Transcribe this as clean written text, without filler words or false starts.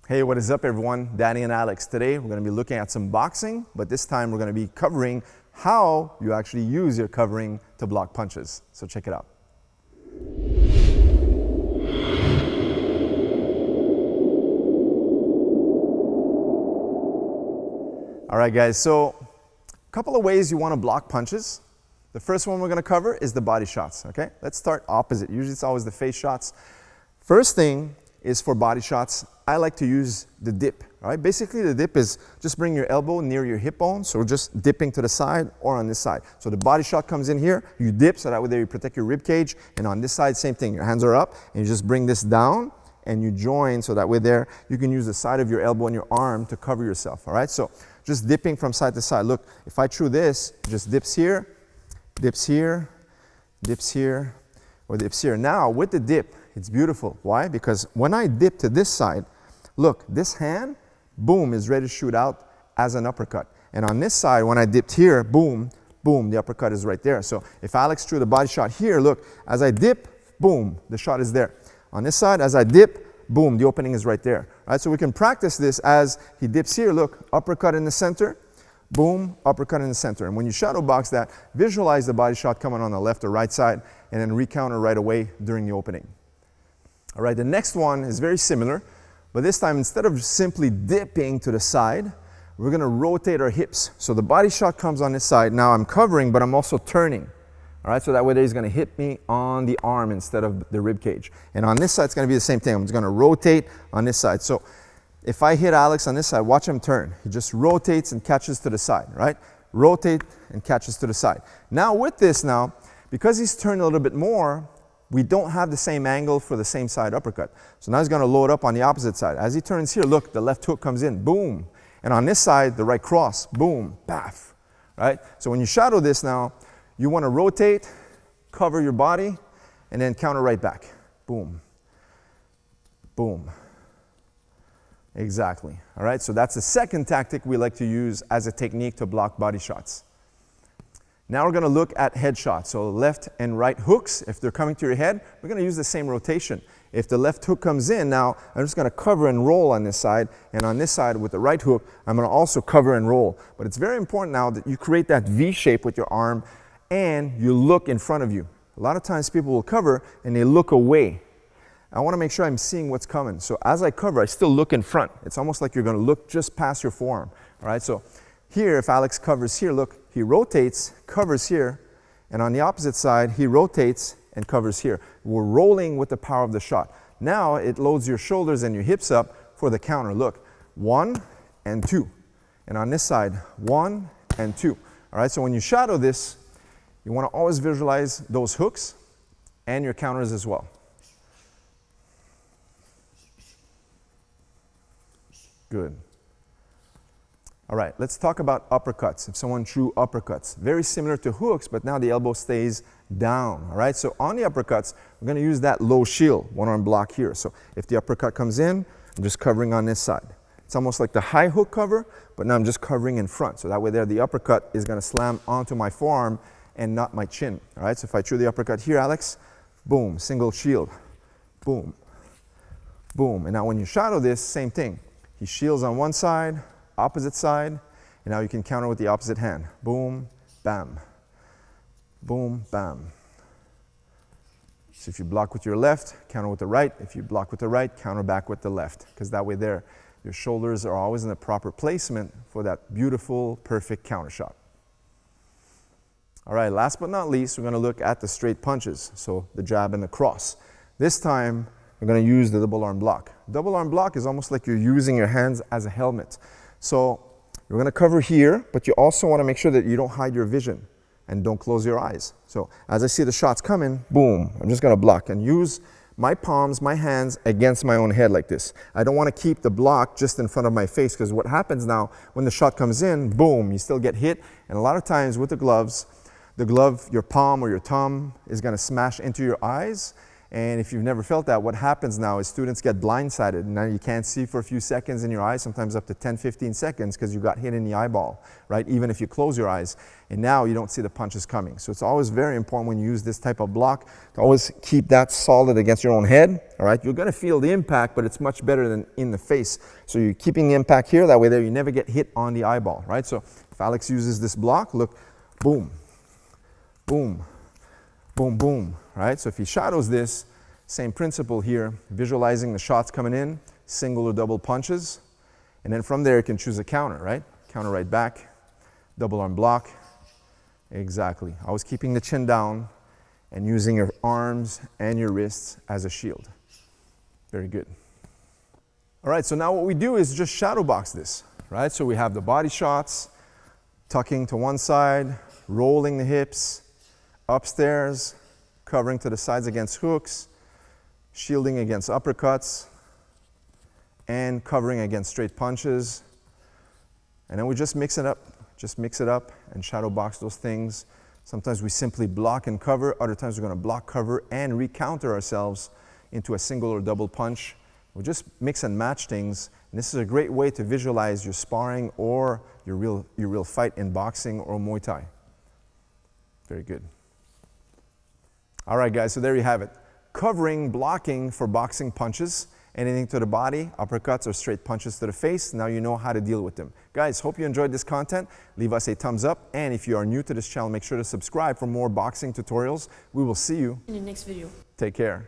Hey, what is up everyone? Danny and Alex. Today we're going to be looking at some boxing, but this time we're going to be covering how you actually use your covering to block punches. So check it out. All right guys, so a couple of ways you want to block punches. The first one we're going to cover is the body shots, okay? Let's start opposite. Usually it's always the face shots. First thing is for body shots, I like to use the dip, all right? Basically the dip is just bring your elbow near your hip bone, so just dipping to the side or on this side. So the body shot comes in here, you dip, so that way there you protect your rib cage, and on this side, same thing, your hands are up, and you just bring this down, and you join, so that way there, you can use the side of your elbow and your arm to cover yourself, all right? So just dipping from side to side. Look, if I threw this, just dips here, dips here, dips here, or dips here. Now with the dip, it's beautiful. Why? Because when I dip to this side, look, this hand, boom, is ready to shoot out as an uppercut. And on this side, when I dipped here, boom, boom, the uppercut is right there. So if Alex threw the body shot here, look, as I dip, boom, the shot is there. On this side, as I dip, boom, the opening is right there. All right, so we can practice this as he dips here, look, uppercut in the center, boom, uppercut in the center. And when you shadow box that, visualize the body shot coming on the left or right side, and then recounter right away during the opening. All right, the next one is very similar, but this time instead of simply dipping to the side, we're gonna rotate our hips. So the body shot comes on this side. Now I'm covering, but I'm also turning. All right, so that way he's gonna hit me on the arm instead of the rib cage. And on this side, it's gonna be the same thing. I'm just gonna rotate on this side. So if I hit Alex on this side, watch him turn. He just rotates and catches to the side, right? Rotate and catches to the side. Now with this now, because he's turned a little bit more, we don't have the same angle for the same side uppercut. So now he's gonna load up on the opposite side. As he turns here, look, the left hook comes in, boom. And on this side, the right cross, boom, baff, right? So when you shadow this now, you wanna rotate, cover your body, and then counter right back. Boom, boom. Exactly, all right? So that's the second tactic we like to use as a technique to block body shots. Now we're gonna look at head shots. So left and right hooks, if they're coming to your head, we're gonna use the same rotation. If the left hook comes in, now I'm just gonna cover and roll on this side, and on this side with the right hook, I'm gonna also cover and roll. But it's very important now that you create that V shape with your arm and you look in front of you. A lot of times people will cover and they look away. I wanna make sure I'm seeing what's coming. So as I cover, I still look in front. It's almost like you're gonna look just past your forearm, all right? So here, if Alex covers here, look, he rotates, covers here, and on the opposite side, he rotates and covers here. We're rolling with the power of the shot. Now it loads your shoulders and your hips up for the counter. Look, 1 and 2. And on this side, 1 and 2. All right, so when you shadow this, you want to always visualize those hooks and your counters as well. Good. All right, let's talk about uppercuts. If someone threw uppercuts, very similar to hooks, but now the elbow stays down, all right? So on the uppercuts, we're gonna use that low shield, one arm block here. So if the uppercut comes in, I'm just covering on this side. It's almost like the high hook cover, but now I'm just covering in front. So that way there, the uppercut is gonna slam onto my forearm and not my chin, all right? So if I threw the uppercut here, Alex, boom, single shield, boom, boom. And now when you shadow this, same thing. He shields on one side, opposite side, and now you can counter with the opposite hand. Boom, bam, boom, bam. So if you block with your left, counter with the right. If you block with the right, counter back with the left, because that way there, your shoulders are always in the proper placement for that beautiful, perfect counter shot. All right, last but not least, we're gonna look at the straight punches, so the jab and the cross. This time, we're gonna use the double arm block. Double arm block is almost like you're using your hands as a helmet. So you're gonna cover here, but you also wanna make sure that you don't hide your vision and don't close your eyes. So as I see the shots coming, boom, I'm just gonna block and use my palms, my hands against my own head like this. I don't wanna keep the block just in front of my face, because what happens now, when the shot comes in, boom, you still get hit. And a lot of times with the glove, your palm or your thumb is gonna smash into your eyes, And if you've never felt that, what happens now is students get blindsided. Now you can't see for a few seconds in your eyes, sometimes up to 10, 15 seconds because you got hit in the eyeball, right? Even if you close your eyes. And now you don't see the punches coming. So it's always very important when you use this type of block to always keep that solid against your own head, all right? You're gonna feel the impact, but it's much better than in the face. So you're keeping the impact here, that way there you never get hit on the eyeball, right? So if Alex uses this block, look, boom, boom, boom, boom, right? So if he shadows this, same principle here, visualizing the shots coming in, single or double punches, and then from there you can choose a counter, right? Counter right back, double arm block, exactly. Always keeping the chin down and using your arms and your wrists as a shield. Very good. All right, so now what we do is just shadow box this, right? So we have the body shots, tucking to one side, rolling the hips, upstairs, covering to the sides against hooks, shielding against uppercuts, and covering against straight punches. And then we just mix it up and shadow box those things. Sometimes we simply block and cover, other times we're gonna block, cover, and re-counter ourselves into a single or double punch. We just mix and match things, and this is a great way to visualize your sparring or your real fight in boxing or Muay Thai. Very good. All right, guys, so there you have it. Covering, blocking for boxing punches, anything to the body, uppercuts or straight punches to the face. Now you know how to deal with them. Guys, hope you enjoyed this content. Leave us a thumbs up, and if you are new to this channel, make sure to subscribe for more boxing tutorials. We will see you in the next video. Take care.